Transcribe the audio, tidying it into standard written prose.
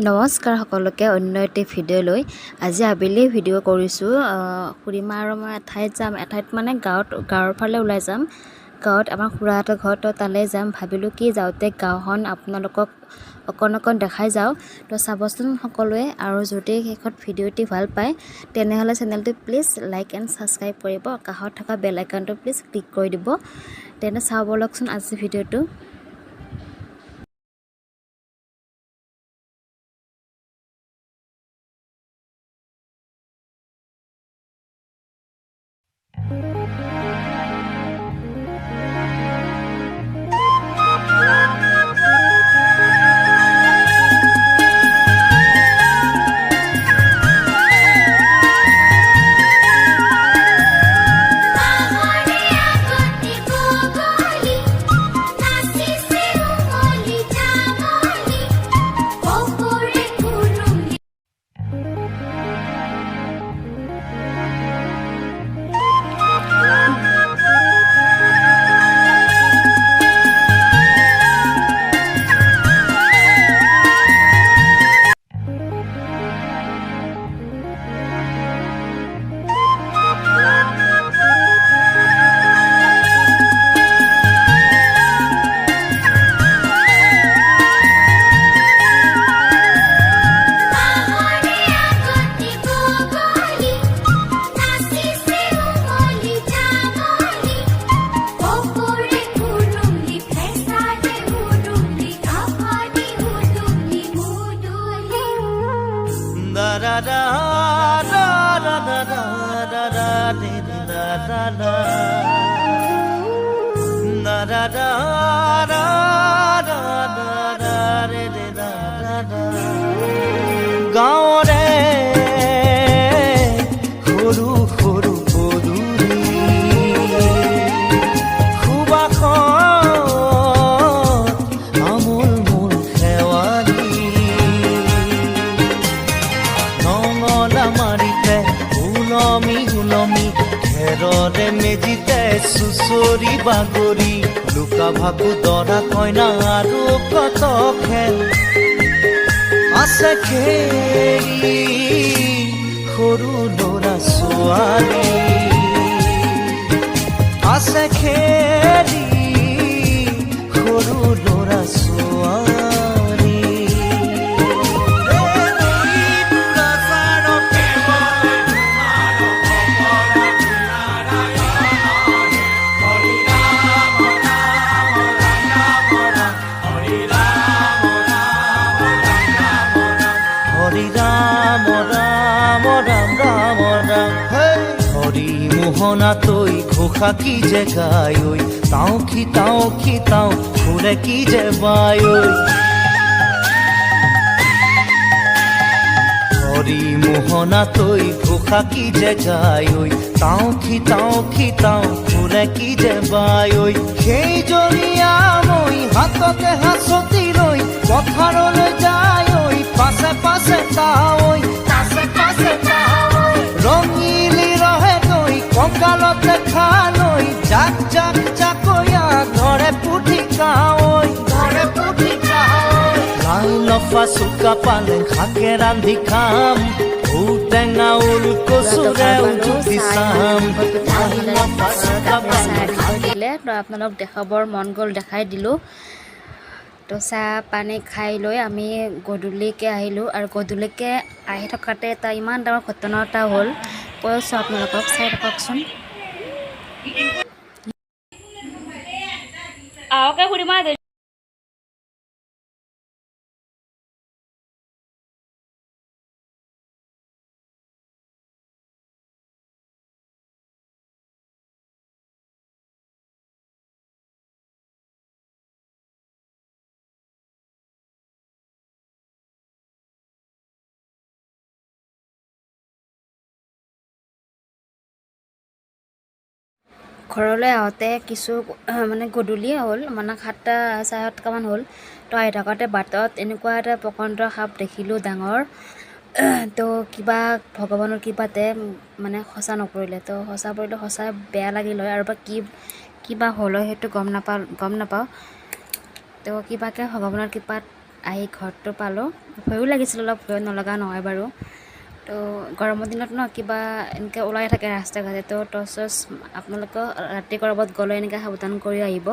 নমস্কাৰ সকলোকে অন্য এটি ভিডিঅ'লৈ আজি আবেলি ভিডিঅ' কৰিছোঁ। খুৰীমা আৰু মই এঠাইত যাম, এঠাইত মানে গাঁৱৰ ফালে ওলাই যাম। গাঁৱত আমাৰ খুৰাহঁতৰ ঘৰত, তালৈ যাম ভাবিলোঁ। কি যাওঁতে গাঁওখন আপোনালোকক অকণ দেখাই যাওঁ। তো চাবচোন সকলোৱে, আৰু যদি শেষত ভিডিঅ'টি ভাল পায় তেনেহ'লে চেনেলটো প্লিজ লাইক এণ্ড ছাবস্ক্ৰাইব কৰিব, কাষত থকা বেল আইকনটো প্লিজ ক্লিক কৰি দিব। তেনে চাওঁ ব'লকচোন আজি ভিডিঅ'টো। গাঁৱৰে সৰু সৰু পদূলি সুবাসত আমোল মোল শেৱালি নঙলা মাৰিতে ওলমি ওলমি খেৰৰে মেজিতে চুচৰি বাগৰি লুকা ভাকু দৰা কইনা আৰু কত খেল আছে খেলি সৰু ল'ৰা ছোৱালী আছে খেলি সৰু ল'ৰা ছোৱালী মোহনা তৈ ঘোষা কি যে গায় ঐ তাও খিতাও ফুৰে কি যে বায় ঐ হৰি মোহনা তৈ ঘোষা কি যে গায় ঐ তাও খিতাও ফুৰে কি যে বায় ঐ সেই জনীয়া মই হাততে হাঁচতি লৈ পথাৰলৈ যায় ঐ পাছে পাছে তাৱৈ ৰঙিলি ৰহে তৈ কঁকালতে খালৈ জাক জাকৈয়া ধৰে পুঠি কাৱৈ লাই লফা চুকা পালেং শাকে ৰান্ধি খাম ঔটেঙা ওলকচুৰে উঠি চাম দিলে তো আপোনালোক দেখাবৰ মন গ'ল, দেখাই দিলোঁ। তো চাহ পানী খাই লৈ আমি গধূলিকৈ আহিলোঁ, আৰু গধূলিকৈ আহি থকাতে এটা ইমান ডাঙৰ ঘটনা এটা হ'ল। কৈ আছোঁ আপোনালোকক, চাই থাককচোন। আহকে খুৰীমা ঘৰলৈ আহোঁতে কিছু মানে গধূলিয়ে হ'ল, মানে 7:30 হ'ল। তো আহি থাকোঁতে বাটত এনেকুৱা এটা প্ৰকাণ্ড সাপ দেখিলোঁ, ডাঙৰ। তো কিবা ভগৱানৰ কৃপাতে মানে সঁচা নপৰিলে। তো সঁচা পৰিলে সঁচাই বেয়া লাগিল হয়, আৰু বা কিবা হ'ল হয় সেইটো গম নাপাওঁ। তো কিবাকৈ ভগৱানৰ কৃপাত আহি ঘৰটো পালোঁ। ভয়ো লাগিছিল অলপ, ভয় নলগা নহয় বাৰু। তো গৰমৰ দিনত ন কিবা এনেকৈ ওলাই থাকে ৰাস্তা ঘাটে, তো টৰ্চ চৰ্চ আপোনালোকেও ৰাতি ক'ৰবাত গ'লে এনেকৈ সাৱধান কৰি আহিব।